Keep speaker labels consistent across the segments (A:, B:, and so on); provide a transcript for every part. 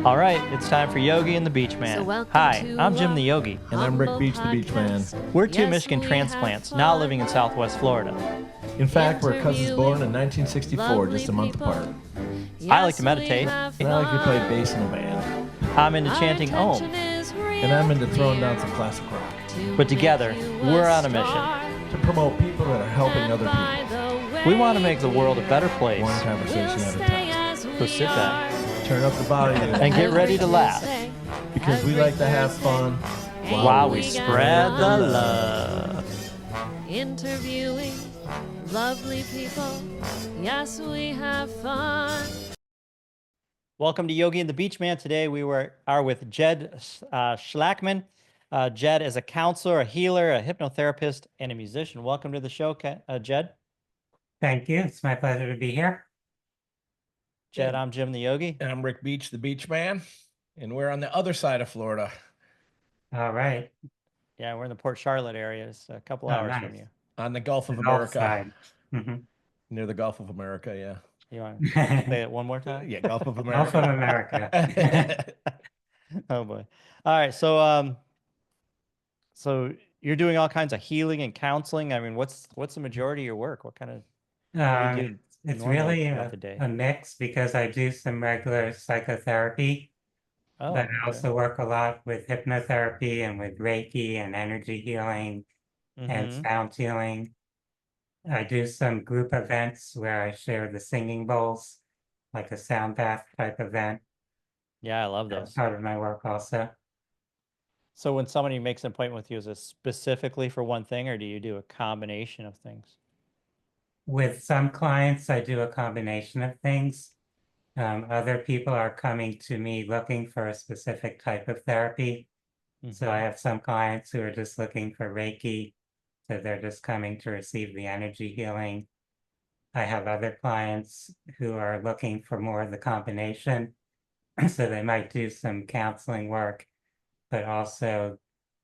A: All right, it's time for Yogi and the BeachMan. Hi, I'm Jim the Yogi.
B: And I'm Rick Beach the BeachMan.
A: We're two Michigan transplants now living in Southwest Florida.
B: In fact, we're cousins born in 1964, just a month apart.
A: I like to meditate.
B: And I like to play bass in a band.
A: I'm into chanting Om.
B: And I'm into throwing down some classic rock.
A: But together, we're on a mission
B: to promote people that are helping other people.
A: We want to make the world a better place.
B: One conversation at a time.
A: So sit back,
B: turn up the volume,
A: and get ready to laugh.
B: Because we like to have fun
A: while we spread the love.
C: Interviewing lovely people, yes, we have fun.
A: Welcome to Yogi and the BeachMan. Today we are with Jed Schlachman. Jed is a counselor, a healer, a hypnotherapist, and a musician. Welcome to the show, Jed.
D: Thank you. It's my pleasure to be here.
A: Jed, I'm Jim the Yogi.
B: And I'm Rick Beach the BeachMan. And we're on the other side of Florida.
D: All right.
A: Yeah, we're in the Port Charlotte area. It's a couple hours from you.
B: On the Gulf of
D: The
B: America.
D: Gulf side.
B: Near the Gulf of America, yeah.
A: You want to say it one more time?
B: Yeah, Gulf of America.
D: Gulf of America.
A: Oh boy. All right. So you're doing all kinds of healing and counseling. I mean, what's the majority of your work? What kind of what do you do
D: It's
A: normally
D: really
A: throughout the day?
D: a mix because I do some regular psychotherapy,
A: Oh,
D: but I
A: okay.
D: also work a lot with hypnotherapy and with Reiki and energy healing and
A: Mhm.
D: sound healing. I do some group events where I share the singing bowls, like a sound bath type event.
A: Yeah, I love
D: That's
A: those.
D: part of my work also.
A: So when somebody makes an appointment with you, is it specifically for one thing, or do you do a combination of things?
D: With some clients, I do a combination of things. Other people are coming to me looking for a specific type of therapy. So I
A: Mhm.
D: have some clients who are just looking for Reiki, so they're just coming to receive the energy healing. I have other clients who are looking for more of the combination, so they might do some counseling work, but also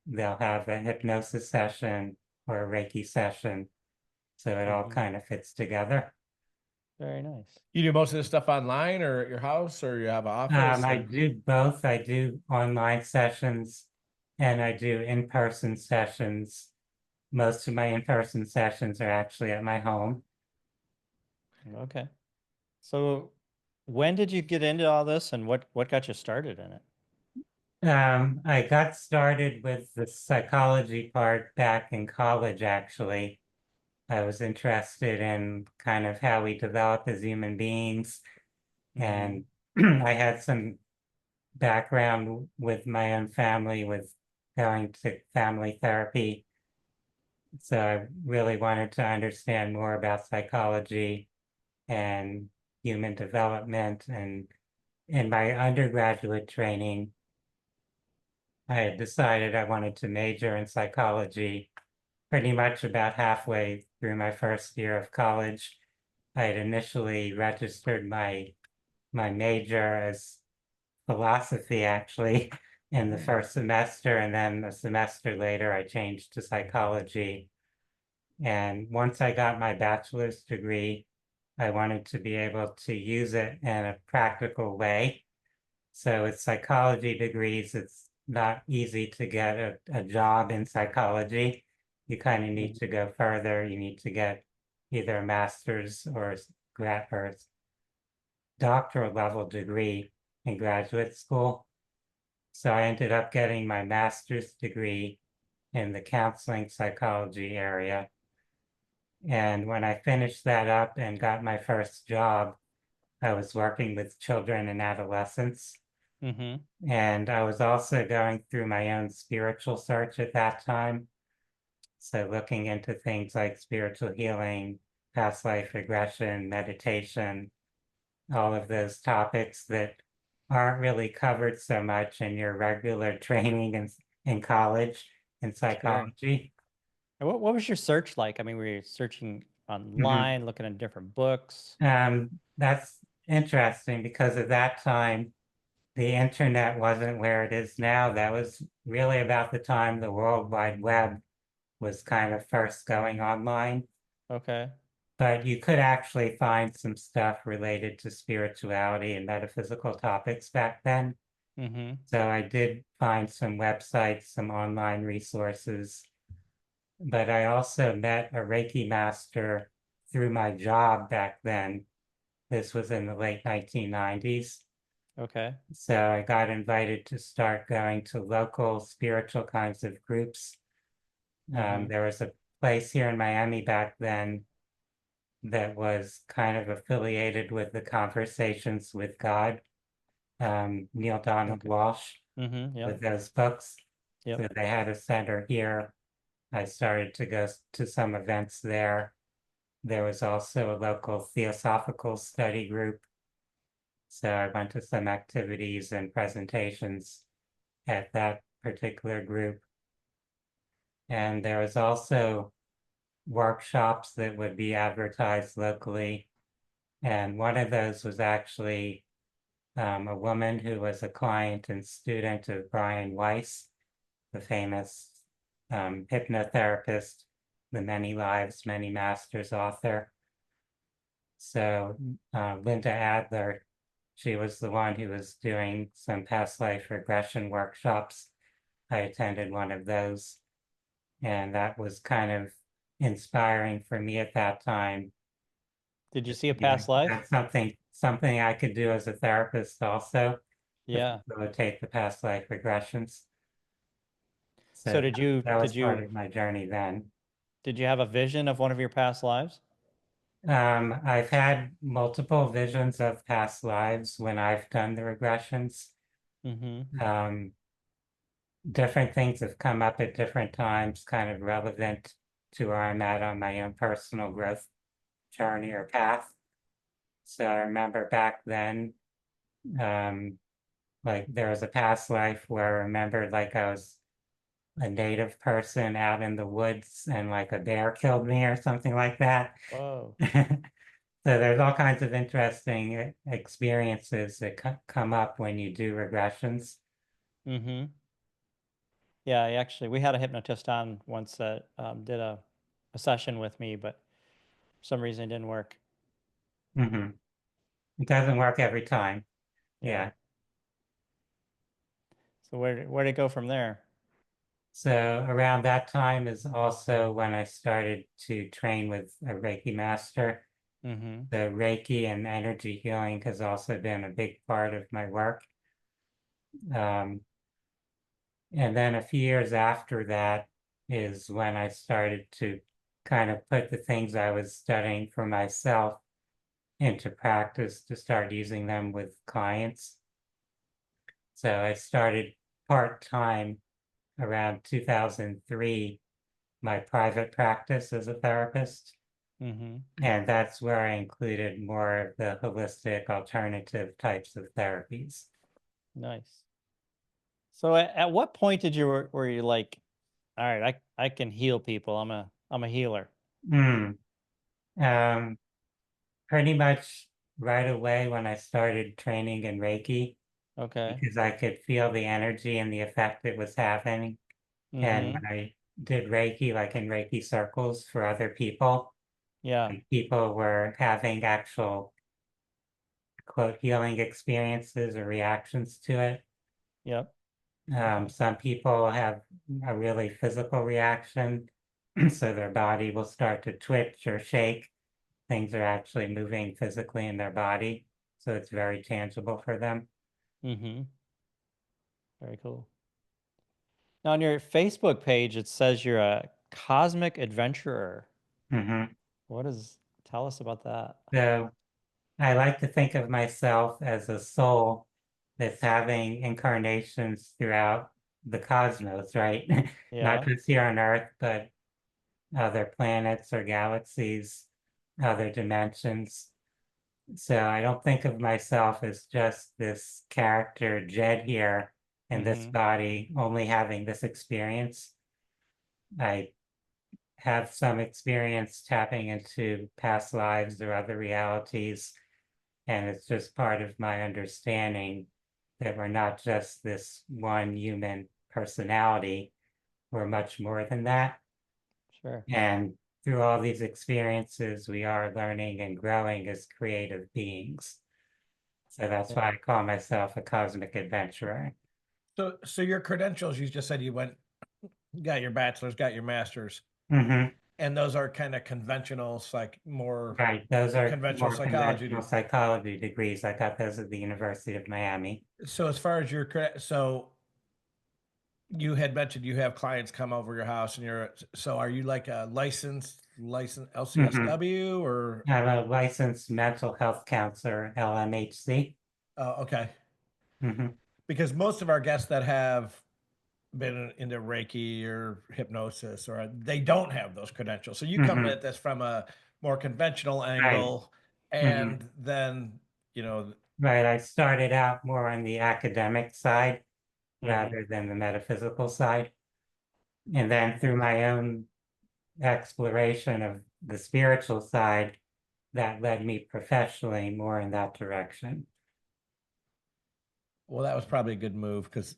D: they'll have a hypnosis session or a Reiki session, so it all
A: Mhm.
D: kind of fits together.
A: Very nice.
B: You do most of this stuff online or at your house, or you have an office?
D: I do both. I do online sessions and I do in-person sessions. Most of my in-person sessions are actually at my home.
A: Okay. So when did you get into all this, and what got you started in it?
D: I got started with the psychology part back in college, actually. I was interested in kind of how we develop as human beings, and I had some background with my own family with going to family therapy. So I really wanted to understand more about psychology and human development. And in my undergraduate training, I had decided I wanted to major in psychology pretty much about halfway through my first year of college. I had initially registered my major as philosophy, actually, in the first semester, and then a semester later I changed to psychology. And once I got my bachelor's degree, I wanted to be able to use it in a practical way. So with psychology degrees, it's not easy to get a job in psychology. You kind of need to go further. You need to get either a master's or doctoral level degree in graduate school. So I ended up getting my master's degree in the counseling psychology area. And when I finished that up and got my first job, I was working with children and adolescents. And I was also going through my own spiritual search at that time. So looking into things like spiritual healing, past life regression, meditation, all of those topics that aren't really covered so much in your regular training in college in psychology.
A: And what was your search like? I mean, were you searching online, looking at different books?
D: That's interesting because at that time, the internet wasn't where it is now. That was really about the time the World Wide Web was kind of first going online.
A: Okay.
D: But you could actually find some stuff related to spirituality and metaphysical topics back then.
A: Mm-hmm.
D: So I did find some websites, some online resources, but I also met a Reiki master through my job back then. This was in the late 1990s.
A: Okay.
D: So I got invited to start going to local spiritual kinds of groups.
A: Mm-hmm.
D: There was a place here in Miami back then that was kind of affiliated with the Conversations with God, Neil Donald
A: Okay.
D: Walsh,
A: Mm-hmm.
D: with
A: Yep.
D: those books.
A: Yep.
D: So they had a center here. I started to go to some events there. There was also a local theosophical study group. So I went to some activities and presentations at that particular group. And there was also workshops that would be advertised locally. And one of those was actually a woman who was a client and student of Brian Weiss, the famous hypnotherapist, the Many Lives, Many Masters author. So Linda Adler, she was the one who was doing some past life regression workshops. I attended one of those, and that was kind of inspiring for me at that time.
A: Did you see a
D: You know,
A: past life?
D: that's something I could do as a therapist also to
A: Yeah.
D: facilitate the past life regressions.
A: So
D: So that was part of my journey then.
A: did you have a vision of one of your past lives?
D: I've had multiple visions of past lives when I've done the regressions.
A: Mm-hmm.
D: Um, different things have come up at different times, kind of relevant to where I'm at on my own personal growth journey or path. So I remember back then, like there was a past life where I remembered like I was a native person out in the woods and like a bear killed me or something like that.
A: Whoa.
D: So there's all kinds of interesting experiences that come up when you do regressions.
A: Mm-hmm. Yeah, actually, we had a hypnotist on once that did a session with me, but for some reason it didn't work.
D: Hmm. It doesn't work every time.
A: Yeah.
D: Yeah.
A: So where'd it go from there?
D: So around that time is also when I started to train with a Reiki master.
A: Mm-hmm.
D: The Reiki and energy healing has also been a big part of my work. Um, and then a few years after that is when I started to kind of put the things I was studying for myself into practice to start using them with clients. So I started part-time around 2003, my private practice as a therapist.
A: Mm-hmm.
D: And that's where I included more of the holistic alternative types of therapies.
A: Nice. So at what point did you were you like, all right, I can heal people. I'm a healer.
D: Mm. Um, Pretty much right away when I started training in Reiki,
A: Okay.
D: because I could feel the energy and the effect it was having. And
A: Mm-hmm.
D: when I did Reiki, like in Reiki circles for other people,
A: Yeah.
D: and people were having actual quote healing experiences or reactions to it.
A: Yep. Okay.
D: Some people have a really physical reaction, so their body will start to twitch or shake. Things are actually moving physically in their body, so it's very tangible for them.
A: Mm-hmm. Very cool. Now on your Facebook page, it says you're a cosmic adventurer.
D: Hmm.
A: What is, tell us about that.
D: So I like to think of myself as a soul that's having incarnations throughout the cosmos, right? Not
A: Yeah.
D: just here on Earth, but other planets or galaxies, other dimensions. So I don't think of myself as just this character, Jed, here in this
A: Mm-hmm.
D: body, only having this experience. I have some experience tapping into past lives or other realities, and it's just part of my understanding that we're not just this one human personality, we're much more than that.
A: Sure.
D: And through all these experiences, we are learning and growing as creative beings. So that's why I call myself a cosmic adventurer.
B: So your credentials, you just said you got your bachelor's, got your master's,
D: Hmm.
B: and those are kind of conventional, more
D: Right, those are
B: conventional
D: more
B: psychology.
D: conventional psychology degrees. I got those at the University of Miami.
B: So as far as so you had mentioned you have clients come over your house, and so are you like a licensed
D: Hmm.
B: LCSW or?
D: I'm a licensed mental health counselor, LMHC.
B: Oh, okay.
D: Hmm.
B: Because most of our guests that have been into Reiki or hypnosis, or they don't have those credentials. So you come
D: Hmm.
B: at this from a more conventional
D: Right.
B: angle,
D: Hmm.
B: and then,
D: Right. I started out more on the academic side
A: Mm-hmm.
D: rather than the metaphysical side. And then through my own exploration of the spiritual side, that led me professionally more in that direction.
B: well, that was probably a good move because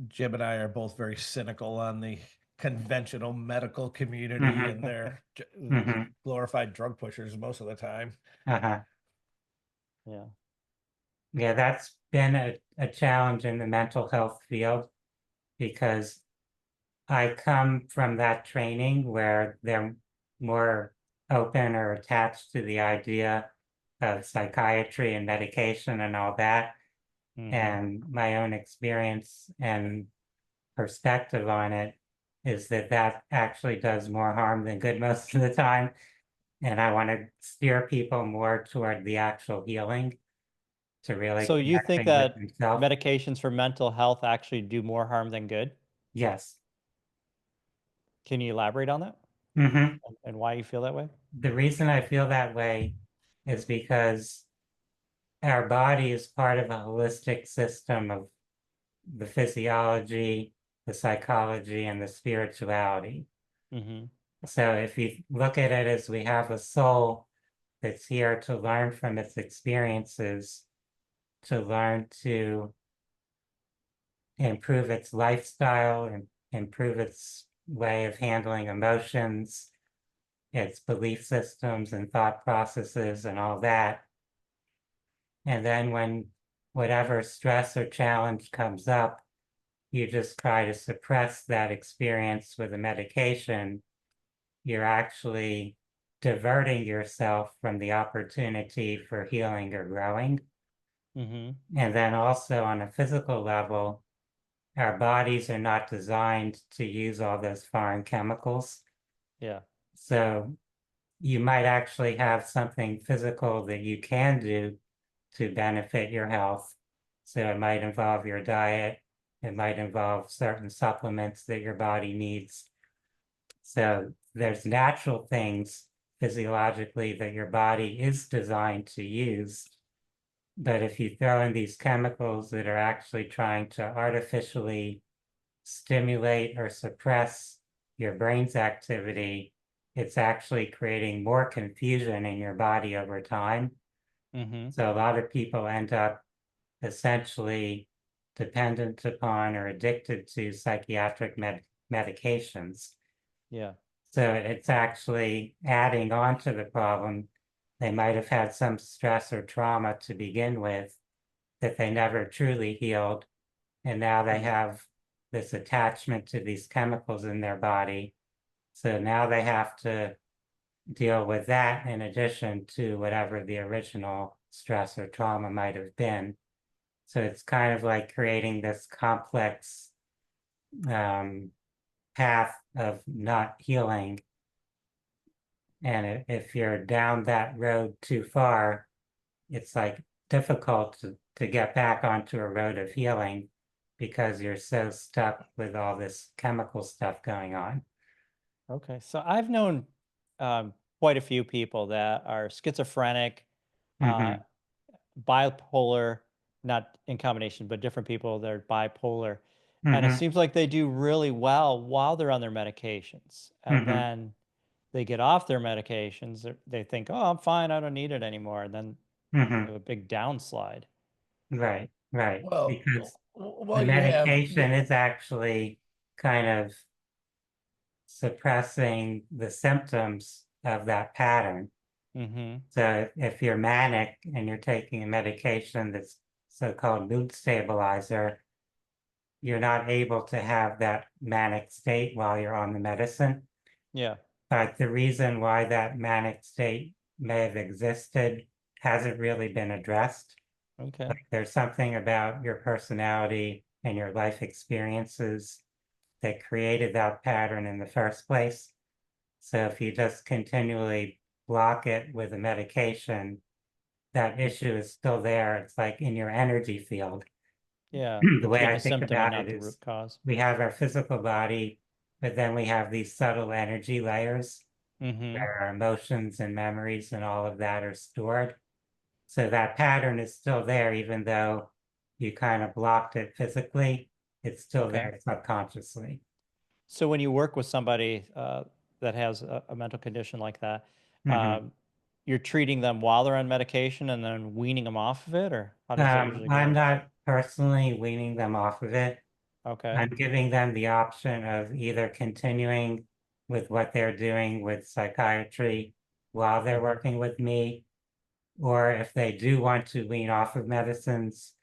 B: Jim and I are both very cynical on the conventional medical community,
D: Hmm.
B: and they're
D: Hmm.
B: glorified drug pushers most of the time.
D: Uh-huh.
A: Yeah.
D: Yeah, that's been a challenge in the mental health field because I come from that training where they're more open or attached to the idea of psychiatry and medication and all that.
A: Mm-hmm.
D: And my own experience and perspective on it is that that actually does more harm than good most of the time. And I want to steer people more toward the actual healing to really
A: So you think
D: connecting with
A: that
D: themselves.
A: medications for mental health actually do more harm than good?
D: Yes.
A: Can you elaborate on that
D: Hmm.
A: and why you feel that way?
D: The reason I feel that way is because our body is part of a holistic system of the physiology, the psychology, and the spirituality.
A: Mm-hmm.
D: So if you look at it as we have a soul that's here to learn from its experiences, to learn to improve its lifestyle and improve its way of handling emotions, its belief systems and thought processes and all that. And then when whatever stress or challenge comes up, you just try to suppress that experience with a medication. You're actually diverting yourself from the opportunity for healing or growing.
A: Mm-hmm.
D: And then also on a physical level, our bodies are not designed to use all those foreign chemicals.
A: Yeah.
D: So you might actually have something physical that you can do to benefit your health. So it might involve your diet, it might involve certain supplements that your body needs. So there's natural things physiologically that your body is designed to use. But if you throw in these chemicals that are actually trying to artificially stimulate or suppress your brain's activity, it's actually creating more confusion in your body over time.
A: Mm-hmm.
D: So a lot of people end up essentially dependent upon or addicted to psychiatric medications.
A: Yeah.
D: So it's actually adding on to the problem. They might have had some stress or trauma to begin with that they never truly healed. And now they have this attachment to these chemicals in their body. So now they have to deal with that in addition to whatever the original stress or trauma might have been. So it's kind of like creating this complex path of not healing. And if you're down that road too far, it's like difficult to get back onto a road of healing because you're so stuck with all this chemical stuff going on.
A: Okay. So I've known quite a few people that are schizophrenic, uh,
D: Mm-hmm.
A: bipolar, not in combination, but different people that are bipolar. And it
D: Mm-hmm.
A: seems like they do really well while they're on their medications. And
D: Mm-hmm.
A: then they get off their medications. They think, oh, I'm fine. I don't need it anymore. And then they
D: Mm-hmm.
A: have a big downslide.
D: Right, right.
B: Well,
D: Because the
B: you have
D: medication is actually kind of suppressing the symptoms of that pattern. So if you're manic and you're taking a medication that's so-called mood stabilizer, you're not able to have that manic state while you're on the medicine.
A: Yeah.
D: But the reason why that manic state may have existed hasn't really been addressed.
A: Okay.
D: Like there's something about your personality and your life experiences that created that pattern in the first place. So if you just continually block it with a medication, that issue is still there. It's like in your energy field.
A: Yeah.
D: The way
A: Treat
D: I
A: the
D: think
A: symptom and
D: about
A: not
D: it
A: the root
D: is
A: cause.
D: we have our physical body, but then we have these subtle energy layers where our emotions and memories and all of that are stored. So that pattern is still there, even though you kind of blocked it physically, it's still
A: Okay.
D: there subconsciously.
A: So when you work with somebody that has a mental condition like that, you're treating them while they're on medication and then weaning them off of it, or how does that usually
D: I'm
A: go?
D: not personally weaning them off of it.
A: Okay.
D: I'm giving them the option of either continuing with what they're doing with psychiatry while they're working with me, or if they do want to wean off of medicines,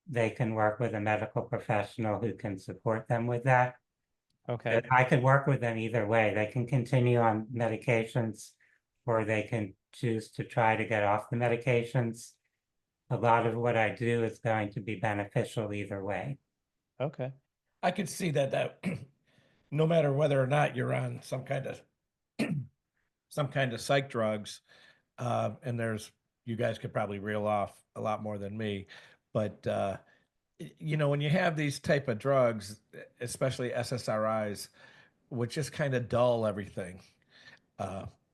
D: they can work with a medical professional who can support them with that.
A: Okay.
D: But I can work with them either way. They can continue on medications, or they can choose to try to get off the medications. A lot of what I do is going to be beneficial either way.
A: Okay.
B: I could see that no matter whether or not you're on some kind of psych drugs, and you guys could probably reel off a lot more than me, but when you have these type of drugs, especially SSRIs, which just kind of dull everything.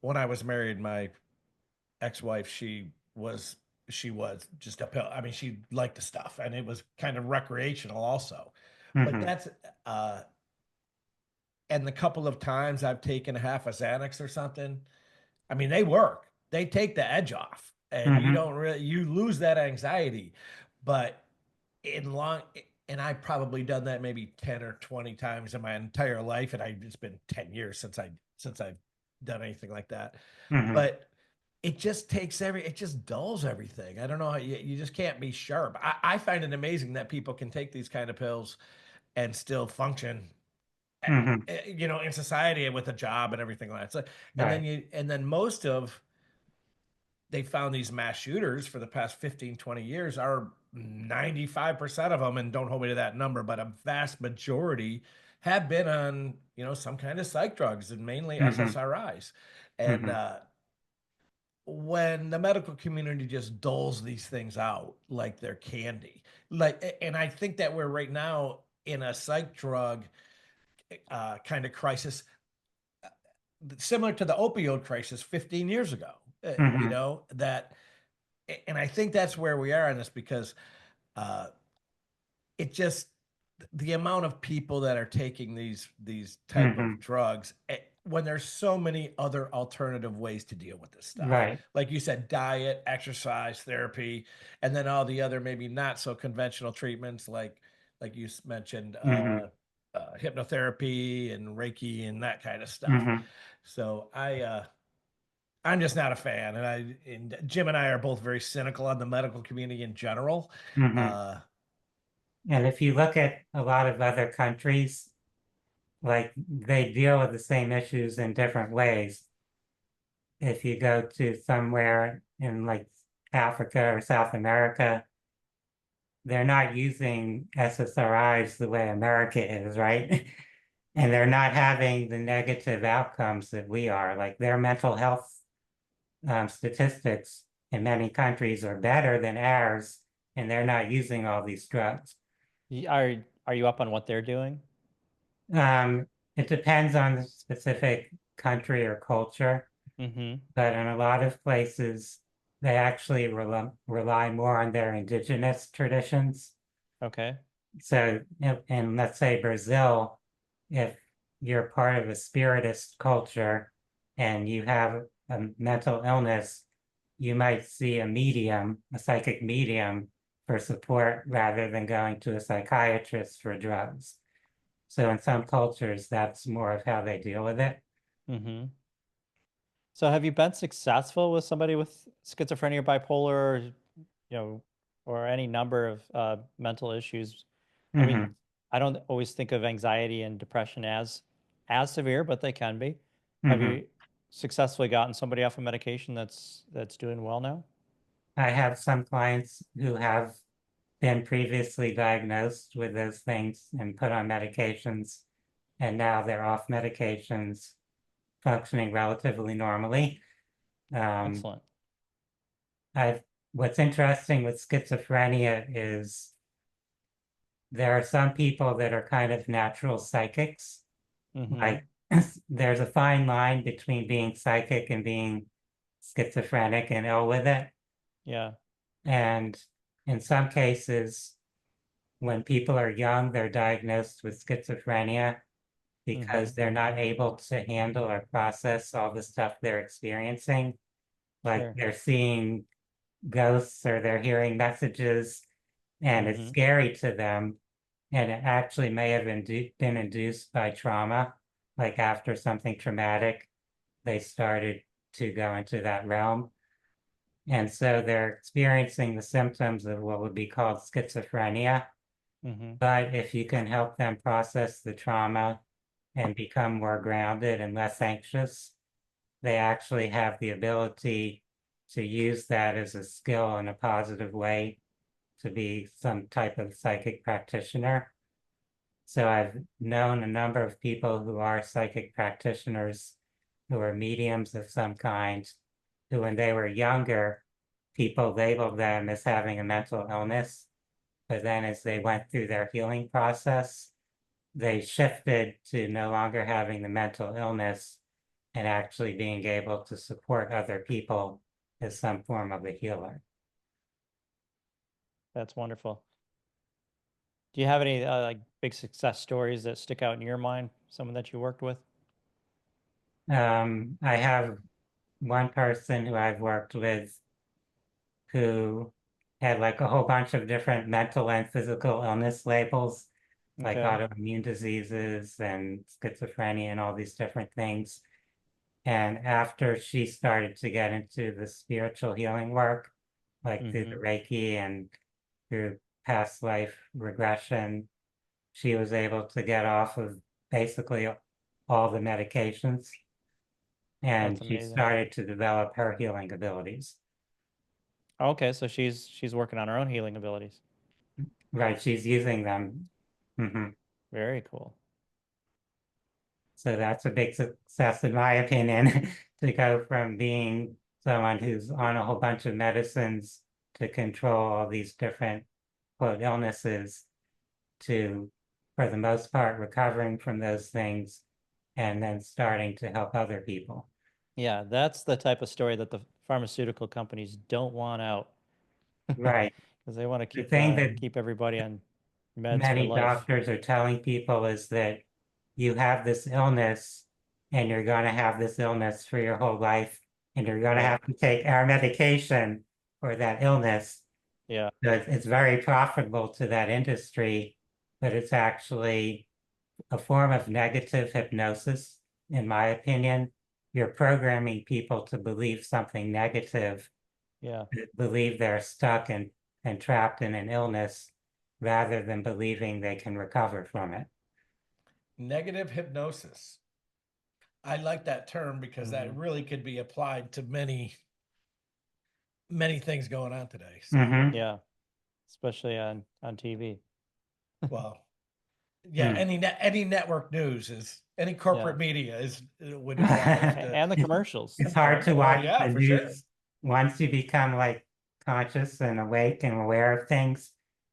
B: When I was married, my ex-wife, she was just a pill. I mean, she liked the stuff, and it was kind of recreational also. But that's and the couple of times I've taken half a Xanax or something, I mean, they work. They take the edge off, and you lose that anxiety. But and I've probably done that maybe 10 or 20 times in my entire life, and it's been 10 years since I've done anything like that. But it just it just dulls everything. I don't know how you just can't be sharp. I find it amazing that people can take these kind of pills and still function, in society and with a job and everything like that. So, and then they found these mass shooters for the past 15, 20 years are 95% of them, and don't hold me to that number, but a vast majority have been on, some kind of psych drugs, and mainly SSRIs. And when the medical community just doles these things out like they're candy, and I think that we're right now in a psych drug kind of crisis, similar to the opioid crisis 15 years ago, and I think that's where we are on this, because it just, the amount of people that are taking these type of drugs, when there's so many other alternative ways to deal with this stuff.
D: Right.
B: Like you said, diet, exercise, therapy, and then all the other maybe not so conventional treatments like you mentioned, hypnotherapy and Reiki and that kind of stuff. So I'm just not a fan, and Jim and I are both very cynical on the medical community in general.
D: And if you look at a lot of other countries, like they deal with the same issues in different ways. If you go to somewhere in like Africa or South America, they're not using SSRIs the way America is, right? And they're not having the negative outcomes that we are. Like their mental health statistics in many countries are better than ours, and they're not using all these drugs.
A: Are you up on what they're doing?
D: It depends on the specific country or culture, but in a lot of places, they actually rely more on their indigenous traditions.
A: Okay.
D: So, in let's say Brazil, if you're part of a spiritist culture and you have a mental illness, you might see a psychic medium for support rather than going to a psychiatrist for drugs. So in some cultures, that's more of how they deal with it.
A: So have you been successful with somebody with schizophrenia or bipolar, or any number of mental issues? I mean,
D: Hmm.
A: I don't always think of anxiety and depression as severe, but they can be. Have
D: Hmm.
A: you successfully gotten somebody off a medication that's doing well now?
D: I have some clients who have been previously diagnosed with those things and put on medications, and now they're off medications, functioning relatively normally. Um,
A: Excellent.
D: I've what's interesting with schizophrenia is there are some people that are kind of natural psychics.
A: Mm-hmm.
D: Like there's a fine line between being psychic and being schizophrenic and ill with it.
A: Yeah.
D: And in some cases, when people are young, they're diagnosed with schizophrenia
A: Mm-hmm.
D: because they're not able to handle or process all the stuff they're experiencing. Like
A: Sure.
D: they're seeing ghosts or they're hearing messages and it's
A: Mm-hmm.
D: scary to them. And it actually may have been induced by trauma, like after something traumatic, they started to go into that realm. And so they're experiencing the symptoms of what would be called schizophrenia.
A: Mm-hmm.
D: But if you can help them process the trauma and become more grounded and less anxious, they actually have the ability to use that as a skill in a positive way to be some type of psychic practitioner. So I've known a number of people who are psychic practitioners, who are mediums of some kind, who when they were younger, people labeled them as having a mental illness. But then as they went through their healing process, they shifted to no longer having the mental illness and actually being able to support other people as some form of a healer.
A: That's wonderful. Do you have any like big success stories that stick out in your mind? Someone that you worked with?
D: I have one person who I've worked with who had like a whole bunch of different mental and physical illness labels, like
A: Okay.
D: autoimmune diseases and schizophrenia and all these different things. And after she started to get into the spiritual healing work, like through the
A: Mm-hmm.
D: Reiki and through past life regression, she was able to get off of basically all the medications
A: That's
D: and she
A: amazing.
D: started to develop her healing abilities.
A: Okay, so she's working on her own healing abilities.
D: Right, she's using them. Mhm.
A: Very cool.
D: So that's a big success, in my opinion, to go from being someone who's on a whole bunch of medicines to control all these different quote illnesses to, for the most part, recovering from those things and then starting to help other people.
A: Yeah, that's the type of story that the pharmaceutical companies don't want out
D: Right.
A: because they want to
D: The
A: keep
D: thing that
A: keep everybody on meds for
D: many
A: life.
D: doctors are telling people is that you have this illness and you're going to have this illness for your whole life and you're going to
A: Right.
D: have to take our medication for that illness.
A: Yeah.
D: So it's very profitable to that industry, but it's actually a form of negative hypnosis, in my opinion. You're programming people to believe something negative,
A: Yeah.
D: believe they're stuck and trapped in an illness rather than believing they can recover from it.
B: Negative hypnosis. I like that term because that
A: Mm-hmm.
B: really could be applied to many things going on today. So,
D: Mm-hmm.
A: Yeah. Especially on TV.
B: well, yeah,
D: Mm.
B: any network news is any
A: Yeah.
B: corporate media is would have to.
A: And the commercials.
D: It's hard to
B: Oh
D: watch
B: yeah,
D: the
B: for sure.
D: news once you become like conscious and awake and aware of things.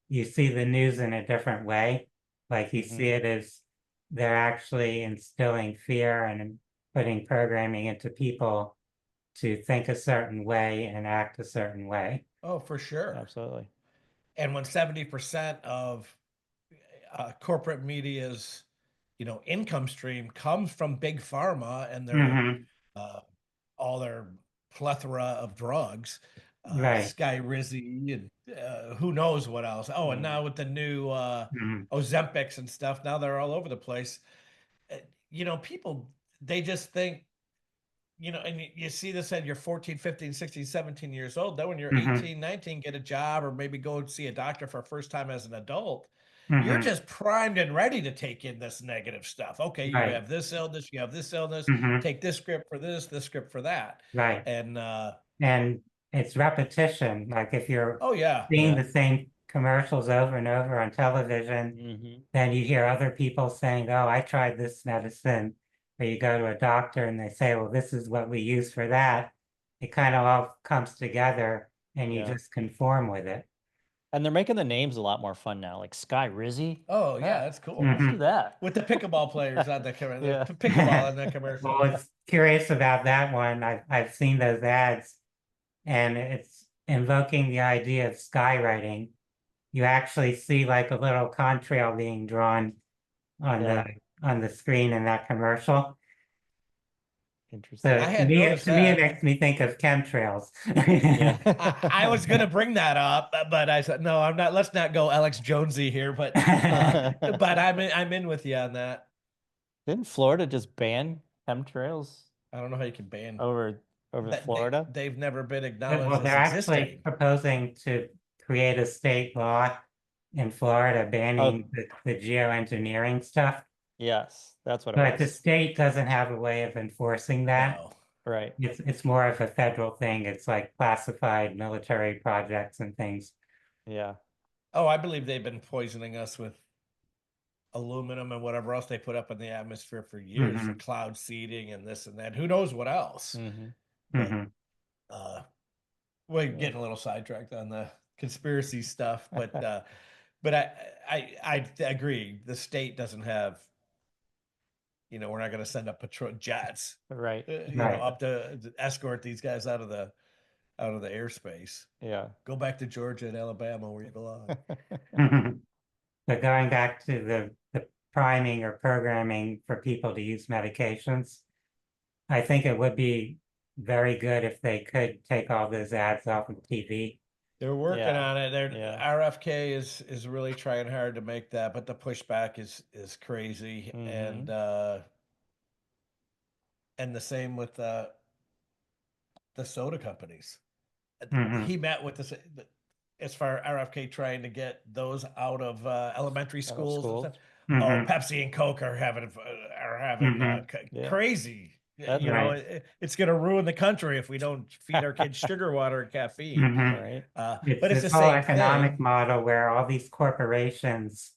D: You see the news in a different way. Like you
A: Mm-hmm.
D: see it as they're actually instilling fear and putting programming into people to think a certain way and act a certain way.
B: Oh, for sure.
A: Absolutely.
B: And when 70% of corporate media's income stream comes from big pharma and their
D: Mm-hmm.
B: uh, all their plethora of drugs,
D: Right.
B: Skyrizi and who knows what else. Oh, and
A: Mm.
B: now with the new
D: Mm-hmm.
B: Ozempics and stuff, now they're all over the place. People, they just think you know, and you see this at you're 14, 15, 16, 17 years old. Then when you're
D: Mhm.
B: 18, 19, get a job or maybe go see a doctor for first time as an adult, you're
D: Mhm.
B: just primed and ready to take in this negative stuff. Okay, you
D: Right.
B: have this illness, you have this illness,
D: Mhm.
B: take this script for this script for that.
D: Right.
B: And
D: And it's repetition. Like if you're
B: oh yeah,
D: seeing
A: Yeah.
D: the same commercials over and over on television,
A: Mhm.
D: then you hear other people saying, "Oh, I tried this medicine." Or you go to a doctor and they say, "Well, this is what we use for that." It kind of all comes together and you
A: Yeah.
D: just conform with it.
A: And they're making the names a lot more fun now, like Sky Rizzy.
B: oh yeah,
A: Yeah,
B: that's cool.
A: let's do
D: Mhm.
A: that.
B: With the pickleball players on the
A: Yeah.
B: pickleball on the commercial.
D: Well, it's curious about that one. I've seen those ads, and it's invoking the idea of skywriting. You actually see like a little contrail being drawn on
A: Yeah.
D: the screen in that commercial.
A: Interesting.
D: So
B: I hadn't
D: it
B: noticed
D: makes
B: that.
D: me think of chemtrails.
A: Yeah.
B: I was gonna bring that up, but I said no, I'm not. Let's not go Alex Jonesy here, but I'm in with you on that.
A: Didn't Florida just ban chemtrails
B: I don't know how you can ban
A: over
B: that.
A: Florida?
B: They've never been acknowledged
D: Well,
B: as
D: they're actually
B: existing.
D: proposing to create a state law in Florida
A: Oh,
D: banning the geoengineering stuff.
A: yes, that's what it
D: But the
A: was.
D: state doesn't have a way of enforcing that.
B: No.
A: Right.
D: It's more of a federal thing. It's like classified military projects and things.
A: Yeah.
B: Oh, I believe they've been poisoning us with aluminum and whatever else they put up in the atmosphere for years for
D: Mhm.
B: cloud seeding and this and that. Who knows what else?
A: Mm-hmm.
B: But
D: Mhm.
B: we're getting a little sidetracked on the conspiracy stuff, but I agree. The state doesn't have, you know, we're not going to send up patrol jets,
A: Right.
B: you
D: Right.
B: know, up to escort these guys out of the airspace.
A: Yeah.
B: Go back to Georgia and Alabama where you belong.
D: So going back to the priming or programming for people to use medications, I think it would be very good if they could take all those ads off of TV.
B: They're working
A: Yeah.
B: on it.
A: Yeah.
B: RFK is really trying hard to make that, but the pushback is crazy.
A: Mm-hmm.
B: And the same with the soda companies.
D: Mhm.
B: He met with this as far RFK trying to get those out of elementary schools and stuff. Oh,
D: Mhm.
B: Pepsi and Coke are having
D: Mhm.
A: Yeah.
B: crazy.
A: That's
B: You know,
D: right.
B: it's going to ruin the country if we don't feed our kids sugar water and caffeine.
D: Mhm.
A: Right.
D: It's
B: But it's the
D: this whole
B: same
D: economic
B: thing.
D: model where all these corporations,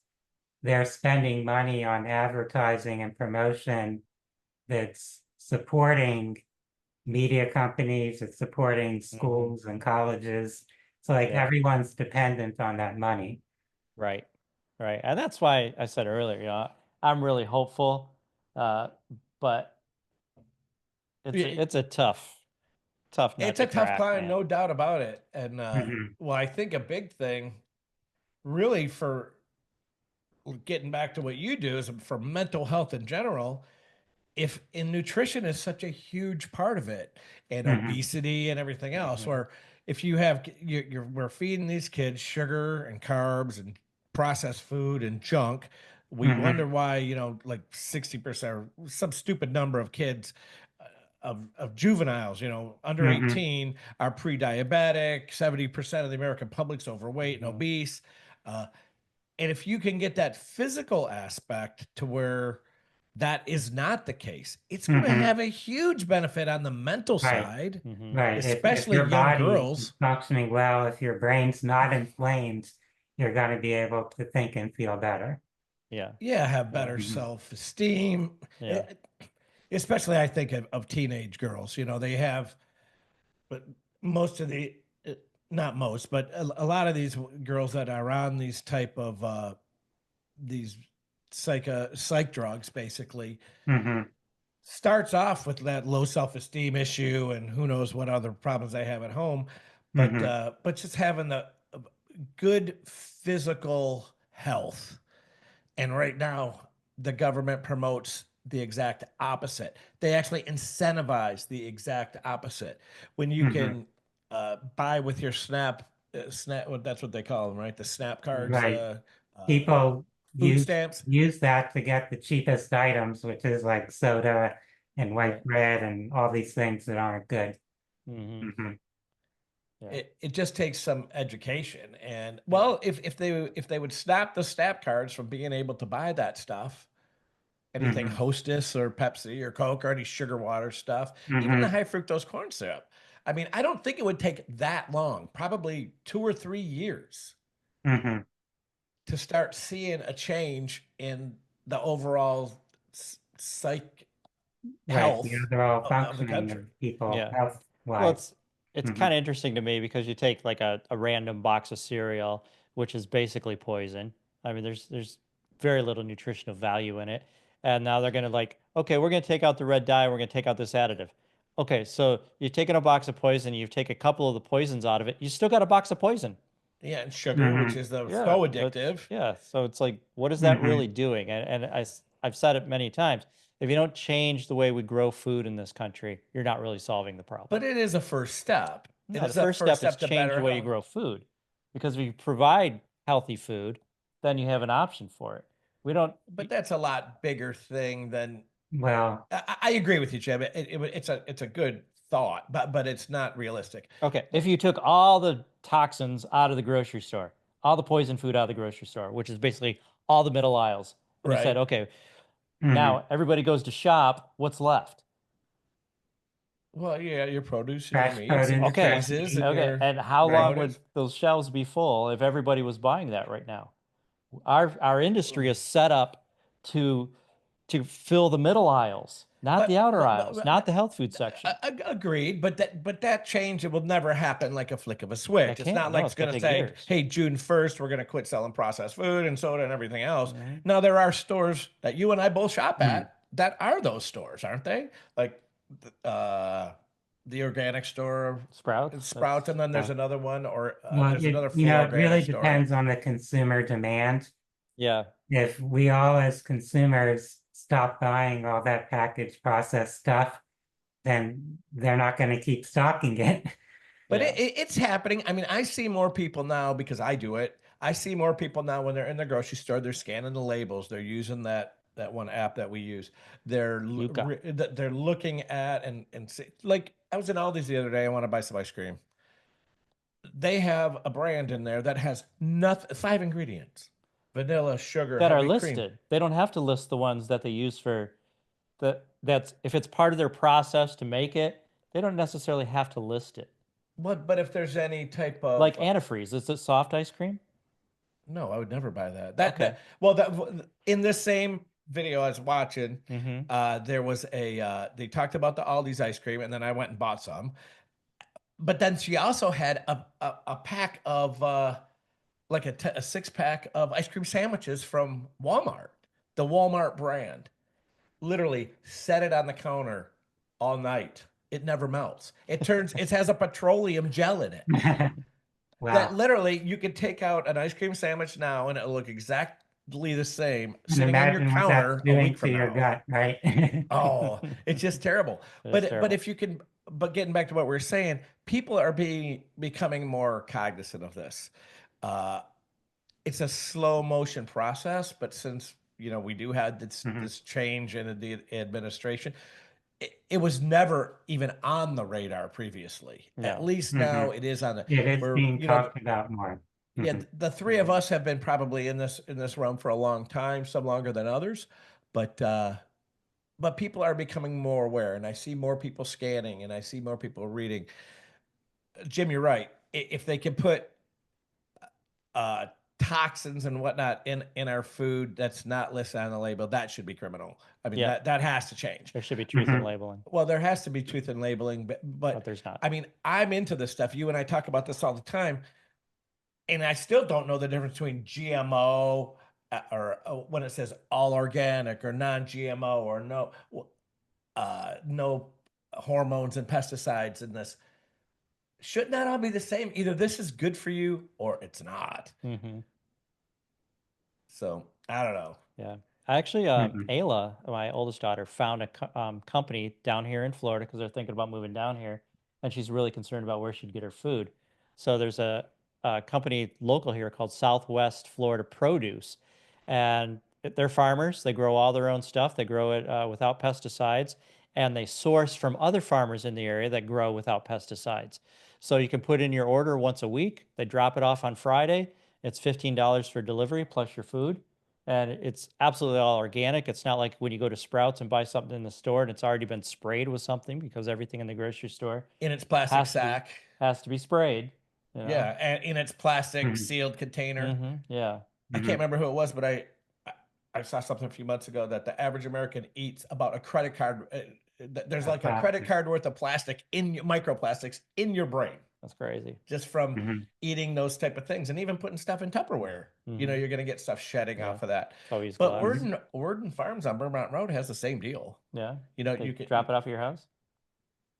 D: they're spending money on advertising and promotion that's supporting media companies, it's supporting schools and colleges. So like
A: Yeah.
D: everyone's dependent on that money.
A: Right. Right. And that's why I said earlier, I'm really hopeful, but it's a tough nut
B: It's
A: to
B: a tough
A: crack,
B: climb,
A: man.
B: no doubt about it. And
D: Mhm.
B: well, I think a big thing really for getting back to what you do is for mental health in general, if in nutrition is such a huge part of it and
D: Mhm.
B: obesity and everything else,
A: Mhm.
B: or if you have we're feeding these kids sugar and carbs and processed food and junk, we
D: Mhm.
B: wonder why, you know, like 60% or some stupid number of kids of juveniles, you know, under
D: Mhm.
B: 18 are pre-diabetic, 70% of the American public's overweight and
A: Mhm.
B: obese. Uh, and if you can get that physical aspect to where that is not the case, it's going to
D: Mhm.
B: have a huge benefit on the mental
D: Right.
B: side,
A: Mhm.
D: Right. If
B: especially
D: your
B: young
D: body is
B: girls.
D: functioning well, if your brain's not inflamed, you're going to be able to think and feel better.
A: Yeah.
B: Yeah, have
A: Yeah.
B: better
D: Mhm.
B: self-esteem.
A: Yeah.
B: Especially I think of teenage girls, you know, they have, but most of the, not most, but a lot of these girls that are on these type of these psych drugs basically
D: Mhm.
B: starts off with that low self-esteem issue and who knows what other problems they have at home,
D: Mhm.
B: but just having the good physical health. And right now the government promotes the exact opposite. They actually incentivize the exact opposite. When you
D: Mhm.
B: can buy with your snap, well, that's what they call them, right? The snap cards,
D: Right.
B: uh,
D: People
B: food
D: use
B: stamps.
D: use that to get the cheapest items, which is like soda and white
A: Right.
D: bread and all these things that aren't good.
A: Mm-hmm.
D: Mhm.
A: Yeah.
B: It just takes some education. And well, if they would stop the SNAP cards from being able to buy that stuff, anything
D: Mhm.
B: Hostess or Pepsi or Coke or any sugar water stuff, even the
D: Mhm.
B: high fructose corn syrup. I mean, I don't think it would take that long, probably 2 or 3 years
D: Mhm.
B: to start seeing a change in the overall psych
D: Right, the
B: health
D: overall
B: of the
D: functioning
B: country.
D: of people
A: Yeah. Well,
D: health-wise.
A: it's
D: Mhm.
A: kind of interesting to me because you take like a random box of cereal, which is basically poison. I mean, there's very little nutritional value in it. And now they're gonna like, okay, we're gonna take out the red dye, we're gonna take out this additive. Okay, so you've taken a box of poison, you've taken a couple of the poisons out of it, you still got a box of poison.
B: Yeah, and sugar, which
D: Mhm.
B: is the
A: Yeah,
B: so
A: that's
B: addictive.
A: yeah. So it's like, what is that really
D: Mhm.
A: doing? And I've said it many times. If you don't change the way we grow food in this country, you're not really solving the problem.
B: But it is a first step. It
A: No, the
B: is a
A: first
B: first
A: step is
B: step to
A: change
B: better
A: the way you
B: health.
A: grow food, because if you provide healthy food, then you have an option for it. We don't.
B: But that's a lot bigger thing than
D: Well,
B: I agree with you, Jim. It's a good thought, but it's not realistic.
A: Okay, if you took all the toxins out of the grocery store, all the poison food out of the grocery store, which is basically all the middle aisles, and you said,
B: Right.
A: okay,
D: mhm.
A: now everybody goes to shop, what's left?
B: Well, yeah, your produce and your
D: Fresh
B: meats and your
D: produce,
A: Okay,
D: fresh
B: cheeses and
D: meat,
A: okay,
B: your
A: and how long
D: right?
A: would
B: whatever.
A: those shelves be full if everybody was buying that right now? Our industry is set up to fill the middle aisles, not the outer aisles, not the health food section.
B: Agreed, but that change it will never happen like a flick of a switch.
A: That
B: It's
A: can't.
B: not like
A: No,
B: it's
A: it's gonna
B: going to
A: take
B: say,
A: years.
B: "Hey, June 1st, we're going to quit selling processed food and soda and everything else."
A: Mhm.
B: Now there are stores that you and I both shop
D: Mm.
B: at that are those stores, aren't they? Like uh, the organic store,
A: Sprouts.
B: Sprouts,
A: That's
B: and then there's
D: Uh,
B: another one, or
D: well,
B: there's another
D: you
B: full
D: know, it
B: organic
D: really
B: store.
D: depends on the consumer demand.
A: yeah.
D: If we all as consumers stop buying all that packaged processed stuff, then they're not going to keep stocking it.
B: But
A: Yeah.
B: it's happening. I mean, I see more people now because I do it. I see more people now when they're in the grocery store. They're scanning the labels. They're using that one app that we use.
A: Yucca.
B: They're looking at and see, like I was in Aldi's the other day. I want to buy some ice cream. They have a brand in there that has nothing, 5 ingredients: vanilla, sugar,
A: That are
B: heavy cream.
A: listed. They don't have to list the ones that they use for that's if it's part of their process to make it, they don't necessarily have to list it.
B: But if there's any type
A: Like
B: of
A: antifreeze, is it soft ice cream?
B: no, I would never buy that.
A: Okay.
B: Well, that in this same video I was watching,
A: Mm-hmm.
B: there was they talked about the Aldi's ice cream, and then I went and bought some. But then she also had a pack of like a 6 pack of ice cream sandwiches from Walmart, the Walmart brand. Literally set it on the counter all night. It never melts. It has a petroleum gel in it. That
D: Wow.
B: literally you could take out an ice cream sandwich now and it'll look exactly the same
D: And
B: sitting on your
D: imagine what that's
B: counter a
D: doing
B: week
D: to
B: from
D: your
B: now.
D: gut, right?
B: Oh, it's just terrible.
A: It's
B: But
A: terrible.
B: if you can, but getting back to what we are saying, people are becoming more cognizant of this. Uh, it's a slow motion process, but since we do have
D: Mhm.
B: this change in the administration, it was never even on the radar previously. At
A: No.
B: least now
D: Mhm.
B: it is on the
D: It is
B: where
D: being talked about more.
B: yeah,
D: Mhm.
B: the three of
A: Mhm.
B: us have been probably in this realm for a long time, some longer than others, but uh but people are becoming more aware, and I see more people scanning, and I see more people reading. Jim, you're right. If they can put uh toxins and whatnot in our food that's not listed on the label, that should be criminal. I mean,
A: Yeah.
B: that has to change.
A: There should be truth in
D: Mhm.
A: labeling,
B: Well, there has to be truth in labeling,
A: but
B: but
A: there's not.
B: I mean, I'm into this stuff. You and I talk about this all the time, and I still don't know the difference between GMO or when it says all organic or non-GMO or no hormones and pesticides in this. Shouldn't that all be the same? Either this is good for you or it's not.
A: Mm-hmm.
B: So I don't know.
A: Yeah. I actually,
D: Mhm.
A: Ayla, my oldest daughter, found a company down here in Florida because they're thinking about moving down here, and she's really concerned about where she'd get her food. So there's a company local here called Southwest Florida Produce, and they're farmers. They grow all their own stuff. They grow it without pesticides, and they source from other farmers in the area that grow without pesticides. So you can put in your order once a week. They drop it off on Friday. It's $15 for delivery plus your food. And it's absolutely all organic. It's not like when you go to Sprouts and buy something in the store and it's already been sprayed with something, because everything in the grocery store
B: In its plastic
A: has to be,
B: sack.
A: has to be sprayed.
B: Yeah, and in its plastic
D: Mhm.
B: sealed container.
A: Yeah.
B: I can't remember who it was, but I saw something a few months ago that the average American eats about a credit card. There's like a credit card worth of plastic microplastics in your brain,
A: That's crazy.
B: just from eating those type of things, and even putting stuff in Tupperware. You know, you're going to get stuff shedding off of that.
A: Always
B: But
A: glass.
B: Worden Farms on Vermont Road has the same deal.
A: Yeah.
B: You know,
A: They
B: you can
A: drop it off at your house.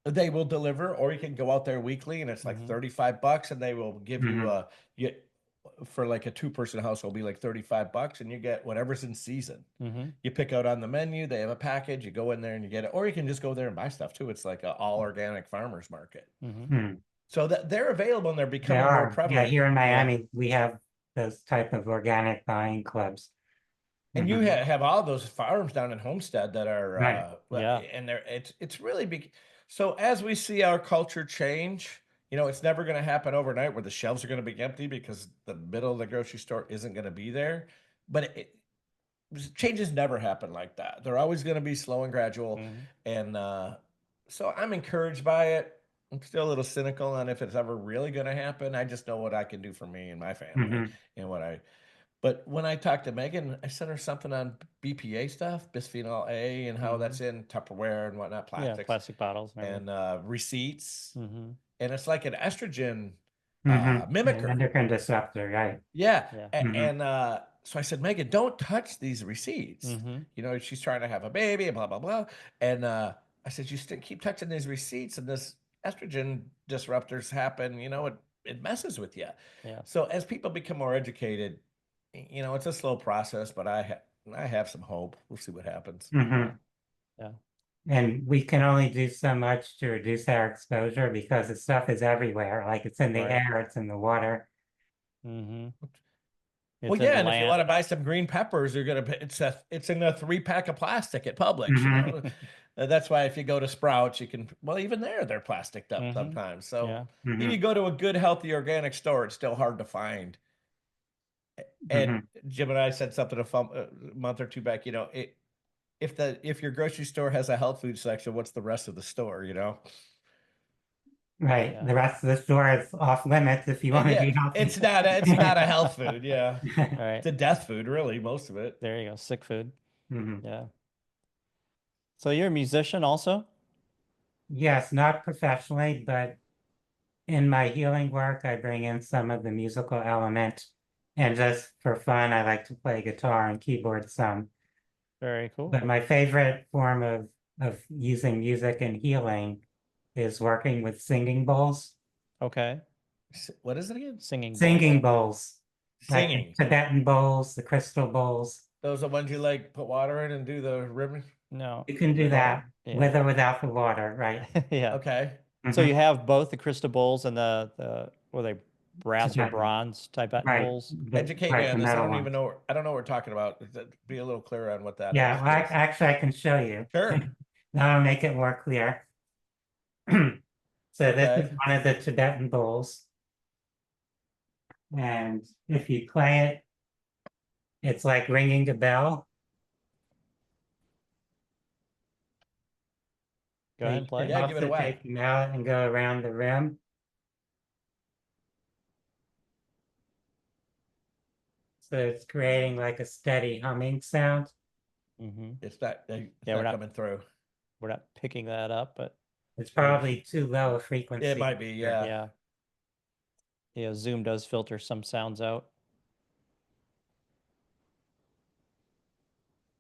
B: They will deliver, or you can go out there weekly, and it's like $35, and they will give you for like a 2-person household, be like $35, and you get whatever's in season. You pick out on the menu, they have a package, you go in there and you get it, or you can just go there and buy stuff too. It's like an all organic farmers market. So that they're available and they're becoming more prevalent.
D: Yeah, here in Miami, we have those type of organic buying clubs.
B: And you have all those farms down in Homestead that are,
A: Right.
B: and it's really big. So as we see our culture change, you know, it's never going to happen overnight where the shelves are going to be empty because the middle of the grocery store isn't going to be there. But changes never happen like that. They're always going to be slow and gradual. And so I'm encouraged by it. I'm still a little cynical on if it's ever really going to happen. I just know what I can do for me and my family and but when I talked to Megan, I sent her something on BPA stuff, bisphenol A, and how that's in Tupperware and whatnot, plastics.
A: Yeah, plastic bottles.
B: And receipts. And it's like an estrogen
D: An
B: mimicker.
D: endocrine disruptor, right?
B: Yeah. And so I said, Megan, don't touch these receipts. You know, she's trying to have a baby, blah, blah, blah. And I said, you keep touching these receipts and this estrogen disruptors happen, you know, it messes with you. So as people become more educated, you know, it's a slow process, but I have some hope. We'll see what happens.
A: Yeah.
D: And we can only do so much to reduce our exposure because the stuff is everywhere. Like it's in the air, it's in the water.
B: Well, yeah, and if you want to buy some green peppers, you're gonna. It's in a 3-pack of plastic at Publix. You know? That's why if you go to Sprouts, you can. Well, even they're plasticed up sometimes. So if you go to a good, healthy, organic store, it's still hard to find. And Jim and I said something a month or two back. You know, if your grocery store has a health food section, what's the rest of the store? You know.
D: Right. The rest of the store is off limits if you want to be healthy.
B: It's not a health food. Yeah.
A: Right.
B: It's a death food, really, most of it.
A: There you go. Sick food. Yeah. So you're a musician also?
D: Yes, not professionally, but in my healing work, I bring in some of the musical element. And just for fun, I like to play guitar and keyboard some.
A: Very cool.
D: But my favorite form of using music and healing is working with singing bowls.
A: Okay.
B: What is it again?
D: Singing bowls.
B: Singing.
D: Like Tibetan bowls, the crystal bowls.
B: Those are ones you like put water in and do the ribbon?
A: No.
D: You can do that with or without the water, right?
A: Yeah.
B: Okay.
A: So you have both the crystal bowls and the were they brass or bronze Tibetan bowls?
B: Educate me on this. I don't even know. I don't know what we're talking about. Be a little clearer on what that is.
D: Yeah, well, actually, I can show you.
B: Sure.
D: That'll make it more clear. So this is one of the Tibetan bowls. And if you play it, it's like ringing a bell.
A: Go ahead and play.
B: Yeah, give it away.
D: Take them out and go around the rim. So it's creating like a steady humming sound.
B: It's not
A: we're not
B: coming through.
A: We're not picking that up, but
D: it's probably too low a frequency.
B: It might be, yeah.
A: Yeah, Zoom does filter some sounds out.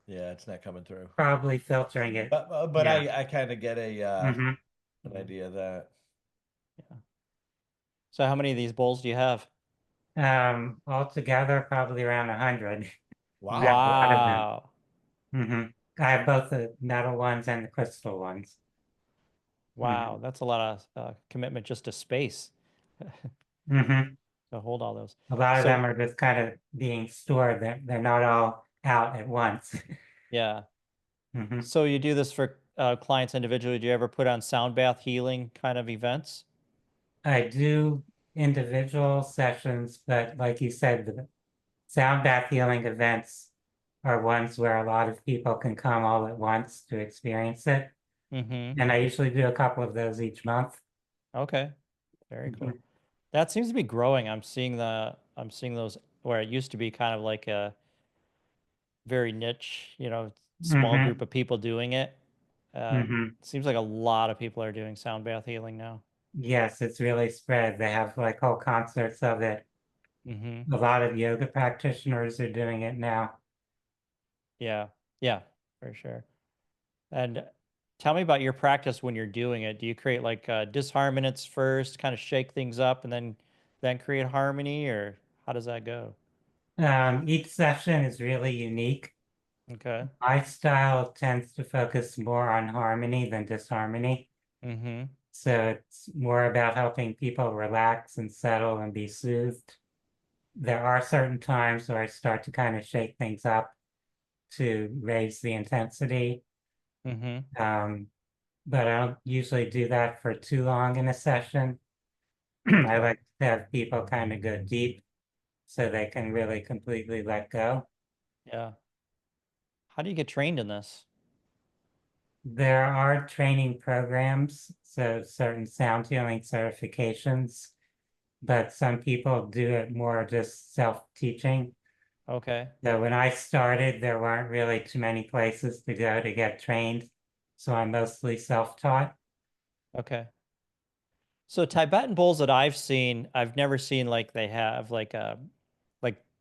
B: Yeah, it's not coming through.
D: Probably filtering it.
B: But I kind of get an idea of that.
A: Yeah. So how many of these bowls do you have?
D: Altogether, probably around 100.
A: Wow.
D: I have both the metal ones and the crystal ones.
A: Wow, that's a lot of commitment just to space. To hold all those.
D: A lot of them are just kind of being stored. They're not all out at once.
A: Yeah. So you do this for clients individually, do you ever put on sound bath healing kind of events?
D: I do individual sessions, but like you said, the sound bath healing events are ones where a lot of people can come all at once to experience it.
A: Mm-hmm.
D: And I usually do a couple of those each month.
A: Okay. Very
D: Mhm.
A: cool. That seems to be growing. I'm seeing those where it used to be kind of like a very niche, small group
D: Mhm.
A: of people doing it.
D: Mhm.
A: Seems like a lot of people are doing sound bath healing now.
D: Yes, it's really spread. They have like whole concerts of it.
A: Mm-hmm.
D: A lot of yoga practitioners are doing it now.
A: Yeah. Yeah, for sure. And tell me about your practice when you're doing it. Do you create like disharmonists first, kind of shake things up, and then create harmony, or how does that go?
D: Each session is really unique.
A: Okay.
D: My style tends to focus more on harmony than disharmony.
A: Mm-hmm.
D: So it's more about helping people relax and settle and be soothed. There are certain times where I start to kind of shake things up to raise the intensity.
A: Mm-hmm.
D: Um, but I don't usually do that for too long in a session. I
A: Okay.
D: like to have people kind of go deep so they can really completely let go.
A: Yeah. How do you get trained in this?
D: There are training programs, so certain sound healing certifications, but some people do it more just self-teaching.
A: Okay.
D: So when I started, there weren't really too many places to go to get trained. So I'm mostly self-taught.
A: Okay. So Tibetan bowls that I've seen, I've never seen like they have like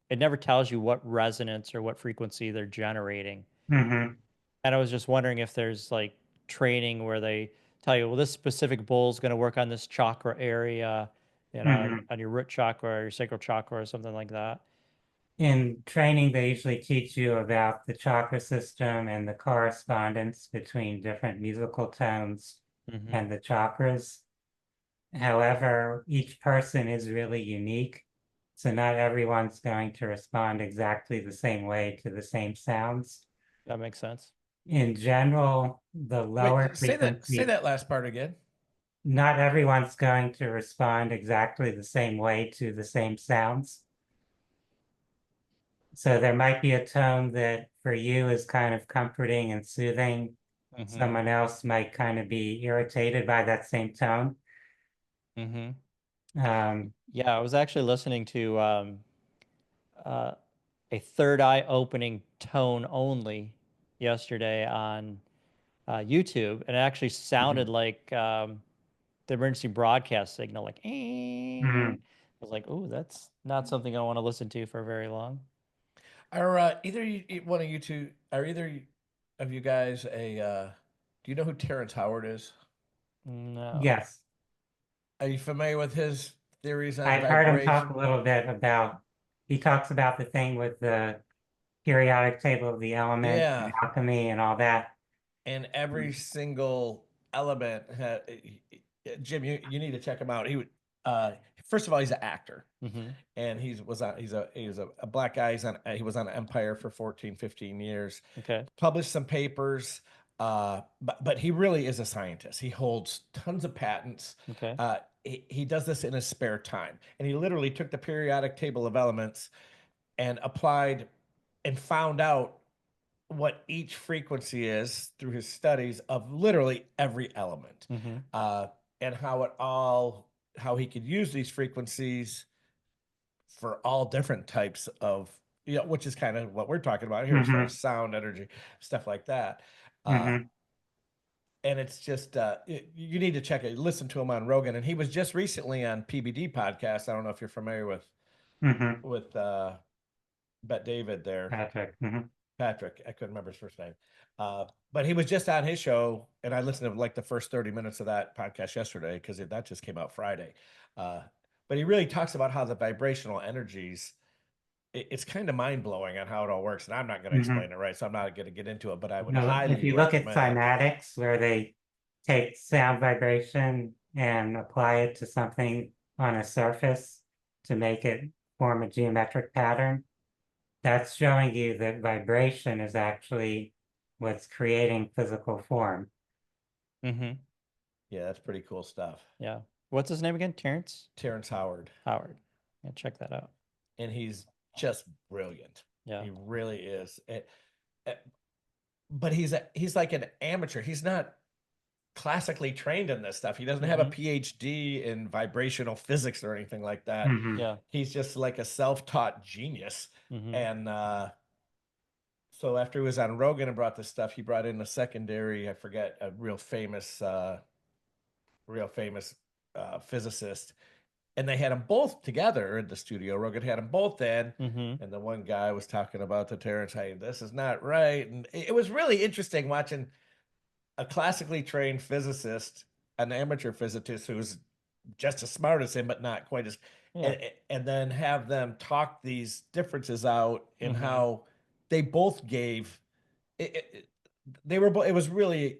A: it never tells you what resonance or what frequency they're generating.
D: Hmm.
A: And I was just wondering if there's like training where they tell you, well, this specific bowl is going to work on this chakra area,
D: Hmm.
A: on your root chakra or your sacral chakra or something like that.
D: In training, they usually teach you about the chakra system and the correspondence between different musical tones
A: Hmm.
D: and the chakras. However, each person is really unique. So not everyone's going to respond exactly the same way to the same sounds.
A: That makes sense.
D: In general, the lower
B: Wait, say
D: frequency,
B: that last part again.
D: not everyone's going to respond exactly the same way to the same sounds. So there might be a tone that for you is kind of comforting and soothing.
A: Hmm.
D: Someone else might kind of be irritated by that same tone.
A: Hmm.
D: Um,
A: Yeah, I was actually listening to uh, a third eye opening tone only yesterday on YouTube, and it actually
D: mhm,
A: sounded like the emergency broadcast signal, like.
D: mhm.
A: I was like, "Oh, that's not something I want to listen to for very long."
B: Are one of you two, are of you guys do you know who Terrence Howard is?
A: No.
D: Yes,
B: Are you familiar with his theories on
D: I've heard him talk
B: vibration?
D: a little bit about, he talks about the thing with the periodic table of the elements and
B: Yeah.
D: alchemy and all that.
B: And every single element Jim, you need to check him out. He would first of all, he's an actor.
A: Hmm.
B: And he's a black guy. He was on Empire for 14, 15 years,
A: Okay.
B: published some papers. But he really is a scientist. He holds tons of patents.
A: Okay.
B: He does this in his spare time. And he literally took the periodic table of elements and applied and found out what each frequency is through his studies of literally every element,
A: Hmm.
B: uh, and how he could use these frequencies for all different types of, which is kind of what we're talking about here as far
D: Hmm.
B: as sound, energy, stuff like that. Uh,
D: Hmm.
B: and it's just you need to check it, listen to him on Rogan, and he was just recently on PBD podcast. I don't know if you're familiar with
D: Hmm.
B: with Bet David there.
D: Patrick. Hmm.
B: Patrick, I couldn't remember his first name. But he was just on his show, and I listened to like the first 30 minutes of that podcast yesterday because that just came out Friday. Uh, but he really talks about how the vibrational energies, it's kind of mind blowing on how it all works. And I'm not going to
D: Hmm.
B: explain it right, so I'm not going to get into it, but I would
D: Now, if
B: highly
D: you look at
B: recommend it.
D: cymatics, where they take sound vibration and apply it to something on a surface to make it form a geometric pattern, that's showing you that vibration is actually what's creating physical form.
A: Mm-hmm.
B: Yeah, that's pretty cool stuff.
A: Yeah. What's his name again? Terrence
B: Terrence Howard.
A: Howard. Yeah, check that out.
B: And he's just brilliant.
A: Yeah.
B: He really is. But he's like an amateur. He's not classically trained in this stuff. He doesn't have a PhD in vibrational physics or anything like that.
D: Mhm.
A: Yeah.
B: He's just like a self-taught genius.
A: Mm-hmm.
B: And so after he was on Rogan and brought this stuff, he brought in a secondary, I forget, a real famous physicist. And they had them both together in the studio. Rogan had them both in.
A: Mm-hmm.
B: And the one guy was talking about the Terrence, hey, this is not right. And it was really interesting watching a classically trained physicist, an amateur physicist who's just as smart as him, but not quite as,
A: Yeah.
B: and then have them talk these differences out in
A: Mhm.
B: how they both gave they were both, it was really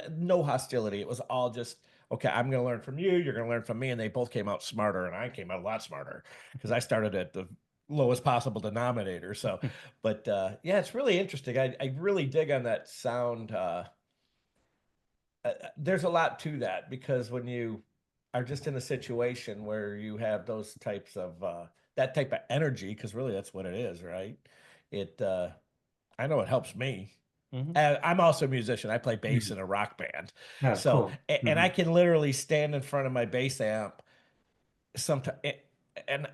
B: no hostility. It was all just, okay, I'm going to learn from you, you're going to learn from me. And they both came out smarter, and I came out a lot smarter because I started at the lowest possible denominator. So, but yeah, it's really interesting. I really dig on that sound. There's a lot to that, because when you are just in a situation where you have those types of that type of energy, because really that's what it is, right? It I know it helps me.
A: Mhm.
B: And I'm also a musician. I play bass in a rock band.
D: Oh,
B: So
D: cool.
B: and I can literally stand in front of my bass amp sometimes, and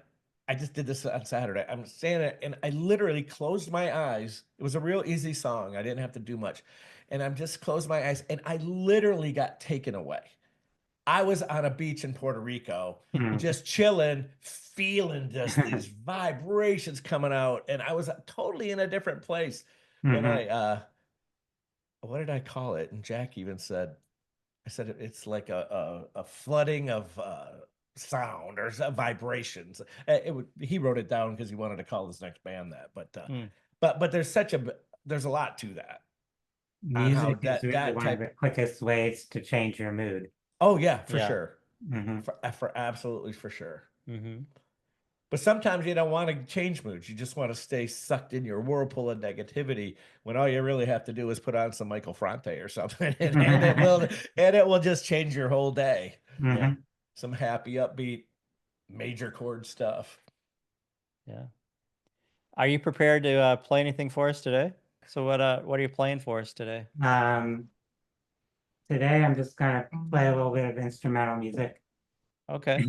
B: I just did this on Saturday. I'm standing there and I literally closed my eyes. It was a real easy song. I didn't have to do much. And I'm just closed my eyes, and I literally got taken away. I was on a beach in Puerto Rico,
D: Mhm.
B: just chilling, feeling just these vibrations coming out. And I was totally in a different place. And
D: Mhm.
B: what did I call it? And Jack even said, I said, it's like a flooding of sound or vibrations. He wrote it down because he wanted to call his next band that.
A: Mm.
B: But there's a lot to that on how
D: Music is really
B: that
D: one of the
B: type.
D: quickest ways to change your mood.
B: Oh yeah, for
A: Yeah.
B: sure,
D: Mhm.
B: for absolutely for sure.
A: Mm-hmm.
B: But sometimes you don't want to change moods. You just want to stay sucked in your whirlpool of negativity, when all you really have to do is put on some Michael Franti or something, and it will just change your whole day.
A: Yeah.
D: Mhm.
B: Some happy, upbeat, major chord stuff.
A: Yeah. Are you prepared to play anything for us today? So what are you playing for us today?
D: Today I'm just gonna play a little bit of instrumental music.
A: Okay.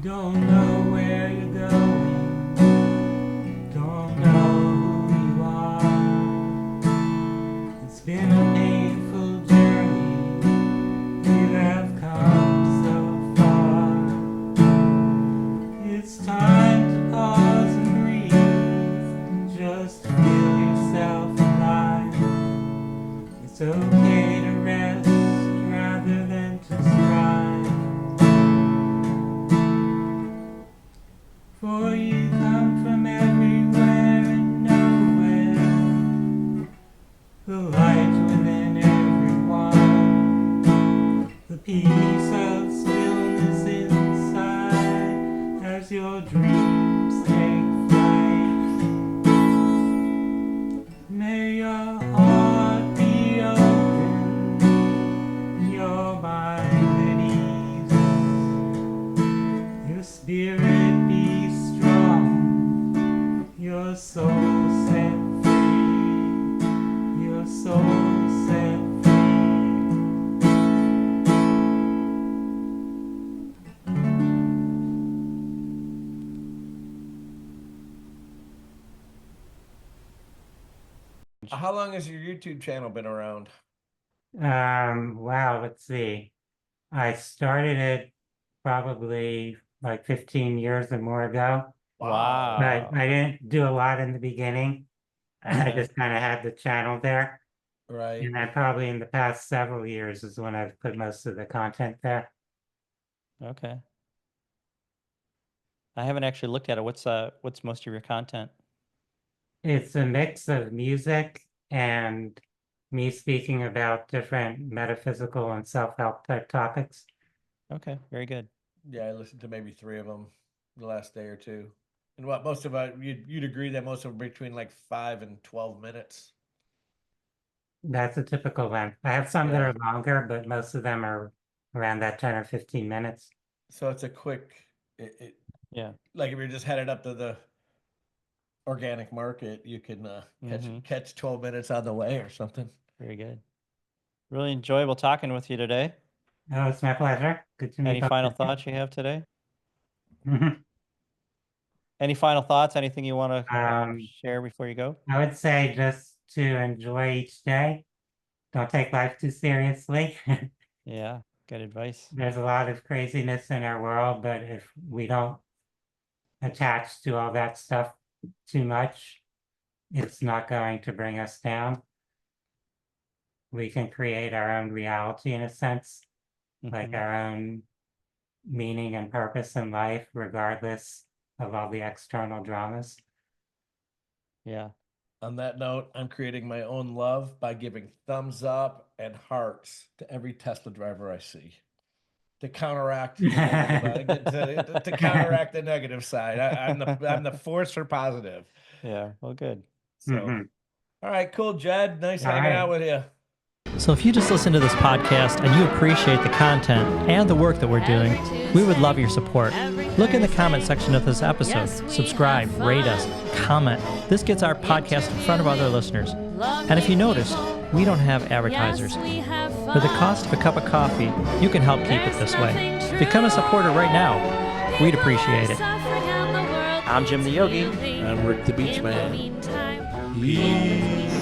D: Don't know where you're going, don't know who you are. It's been a painful journey, you have come so far. It's time to pause and breathe, just feel yourself alive. It's okay to rest rather than to strive. For you come from everywhere and nowhere, the light within everyone, the peace of stillness inside, as your dreams take flight. May your heart be open, your mind at ease, your spirit be strong, your soul set free, your soul set free.
B: How long has your YouTube channel been around?
D: Wow, let's see. I started it probably like 15 years or more ago,
A: Wow.
D: but I didn't do a lot in the beginning. I
A: Okay.
D: just kind of had the channel there.
B: Right.
D: And then probably in the past several years is when I've put most of the content there.
A: Okay. I haven't actually looked at it. What's most of your content?
D: It's a mix of music and me speaking about different metaphysical and self-help type topics.
A: Okay, very good.
B: Yeah, I listened to maybe 3 of them the last day or two. And what most of it, you'd agree that most of them are between like 5 and 12 minutes.
D: That's a typical length. I have some that
B: Yeah.
D: are longer, but most of them are around that 10 or 15 minutes.
B: So it's a quick,
A: Yeah.
B: like if you're just headed up to the organic market, you can catch 12 minutes on the way or something.
A: Very good. Really enjoyable talking with you today.
D: Oh, it's my pleasure. Good to meet
A: Any
D: both
A: final
D: of you.
A: thoughts you have today?
D: Mhm.
A: Any final thoughts? Anything you want to
D: Um,
A: share before you go?
D: I would say just to enjoy each day. Don't take life too seriously.
A: Yeah, good advice.
D: There's a lot of craziness in our world, but if we don't attach to all that stuff too much, it's not going to bring us down. We can create our own reality in a sense, like
A: Mhm.
D: our own meaning and purpose in life, regardless of all the external dramas.
A: Yeah.
B: On that note, I'm creating my own love by giving thumbs up and hearts to every Tesla driver I see to counteract the negative, to counteract the negative side. I'm the force for positive.
A: Yeah. Well, good.
B: So,
D: Mhm.
B: all right, cool, Jed. Nice
D: All
B: hanging
D: right.
B: out with you.
A: So if you just listen to this podcast and you appreciate the content and the work that we're doing, we would love your support. Look in the comment section of this episode. Subscribe, rate us, comment. This gets our podcast in front of other listeners. And if you noticed, we don't have advertisers. For the cost of a cup of coffee, you can help keep it this way. Become a supporter right now. We'd appreciate it. I'm Jim the Yogi.
B: I'm Rick the BeachMan.
C: Peace.